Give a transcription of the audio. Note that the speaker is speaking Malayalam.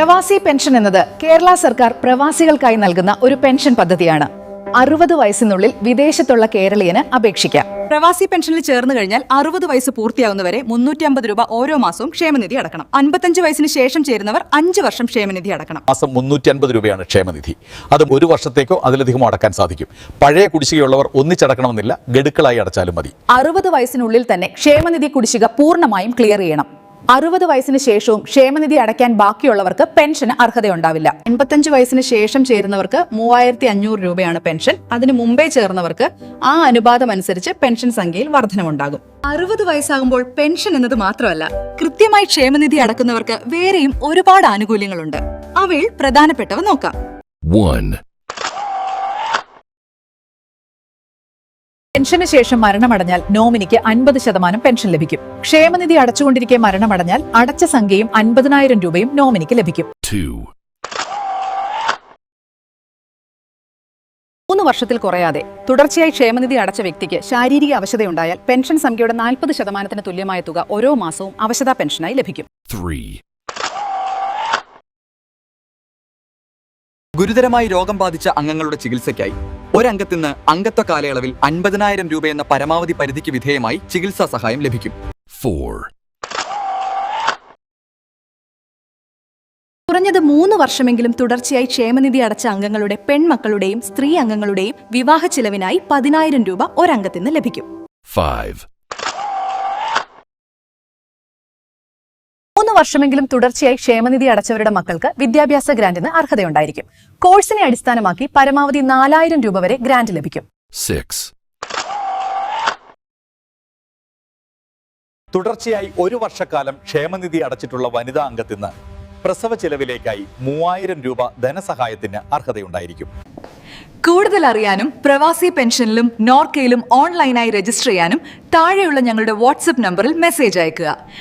പ്രവാസി പെൻഷൻ എന്നത് കേരള സർക്കാർ പ്രവാസികൾക്കായി നൽകുന്ന ഒരു പെൻഷൻ പദ്ധതിയാണ്. 60 വയസ്സിനുള്ളിൽ വിദേശത്തുള്ള കേരളീയന് അപേക്ഷിക്കാം. പ്രവാസി പെൻഷനിൽ ചേർന്ന് കഴിഞ്ഞാൽ 60 വയസ്സ് പൂർത്തിയാകുന്നവരെ 350 രൂപ ഓരോ മാസവും ക്ഷേമനിധി അടക്കണം. 55 വയസ്സിന് ശേഷം ചേരുന്നവർ 5 വർഷം ക്ഷേമനിധി അടക്കണം. മാസം 350 രൂപയാണ് ക്ഷേമനിധി. അത് ഒരു വർഷത്തേക്കോ അതിലധികമോ അടക്കാൻ സാധിക്കും. പഴയ കുടിശ്ശികയുള്ളവർ ഒന്നിച്ചടക്കണമെന്നില്ല, ഗഡുക്കളായി അടച്ചാലും മതി. 60 വയസ്സിനുള്ളിൽ തന്നെ ക്ഷേമനിധി കുടിശ്ശിക പൂർണ്ണമായും ക്ലിയർ ചെയ്യണം. 60 വയസ്സിന് ശേഷവും ക്ഷേമനിധി അടയ്ക്കാൻ ബാക്കിയുള്ളവർക്ക് പെൻഷന് അർഹതയുണ്ടാവില്ല. 85 വയസ്സിന് ശേഷം ചേരുന്നവർക്ക് 3500 രൂപയാണ് പെൻഷൻ. അതിന് മുമ്പേ ചേർന്നവർക്ക് ആ അനുപാതം അനുസരിച്ച് പെൻഷൻ സംഖ്യയിൽ വർധനമുണ്ടാകും. 60 വയസ്സാകുമ്പോൾ പെൻഷൻ എന്നത് മാത്രമല്ല, കൃത്യമായി ക്ഷേമനിധി അടക്കുന്നവർക്ക് വേറെയും ഒരുപാട് ആനുകൂല്യങ്ങളുണ്ട്. അവയിൽ പ്രധാനപ്പെട്ടവ നോക്കാം. പെൻഷന് ശേഷം മരണമടഞ്ഞാൽ നോമിനിക്ക് 50% പെൻഷൻ ലഭിക്കും. ക്ഷേമനിധി അടച്ചുകൊണ്ടിരിക്കെ മരണമടഞ്ഞാൽ അടച്ച സംഖ്യയും 50,000 രൂപയും നോമിനിക്ക് ലഭിക്കും. 3 വർഷത്തിൽ കുറയാതെ തുടർച്ചയായി ക്ഷേമനിധി അടച്ച വ്യക്തിക്ക് ശാരീരിക അവശതയുണ്ടായാൽ പെൻഷൻ സംഖ്യയുടെ 40% തുല്യമായ തുക ഓരോ മാസവും അവശതാ പെൻഷനായി ലഭിക്കും. ഗുരുതരമായി രോഗം ബാധിച്ച അംഗങ്ങളുടെ ചികിത്സയ്ക്കായി ഒരംഗത്തിൽ നിന്ന് അംഗത്വ കാലയളവിൽ 50,000 രൂപ എന്ന പരമാവധി പരിധിക്ക് വിധേയമായി ചികിത്സാ സഹായം ലഭിക്കും. കുറഞ്ഞത് 3 വർഷമെങ്കിലും തുടർച്ചയായി ക്ഷേമനിധി അടച്ച അംഗങ്ങളുടെ പെൺമക്കളുടെയും സ്ത്രീ അംഗങ്ങളുടെയും വിവാഹ ചിലവിനായി 10,000 രൂപ ഒരംഗത്തിൽ നിന്ന് ലഭിക്കും. 3 വർഷമെങ്കിലും തുടർച്ചയായി ക്ഷേമനിധി അടച്ചവരുടെ മക്കൾക്ക് വിദ്യാഭ്യാസ ഗ്രാന്റിന് അർഹതയുണ്ടായിരിക്കും. കോഴ്സിനെ അടിസ്ഥാനമാക്കി പരമാവധി 4,000 രൂപ വരെ ഗ്രാന്റ് ലഭിക്കും. തുടർച്ചയായി 1 വർഷക്കാലം ക്ഷേമനിധി അടച്ചിട്ടുള്ള വനിതാ അംഗത്തിൽ നിന്ന് പ്രസവ ചെലവിലേക്കായി 3,000 രൂപ ധനസഹായത്തിന് അർഹതയുണ്ടായിരിക്കും. കൂടുതൽ അറിയാനും പ്രവാസി പെൻഷനിലും നോർക്കയിലും ഓൺലൈനായി രജിസ്റ്റർ ചെയ്യാനും താഴെയുള്ള ഞങ്ങളുടെ വാട്സ്ആപ്പ് നമ്പറിൽ മെസ്സേജ് അയയ്ക്കുക.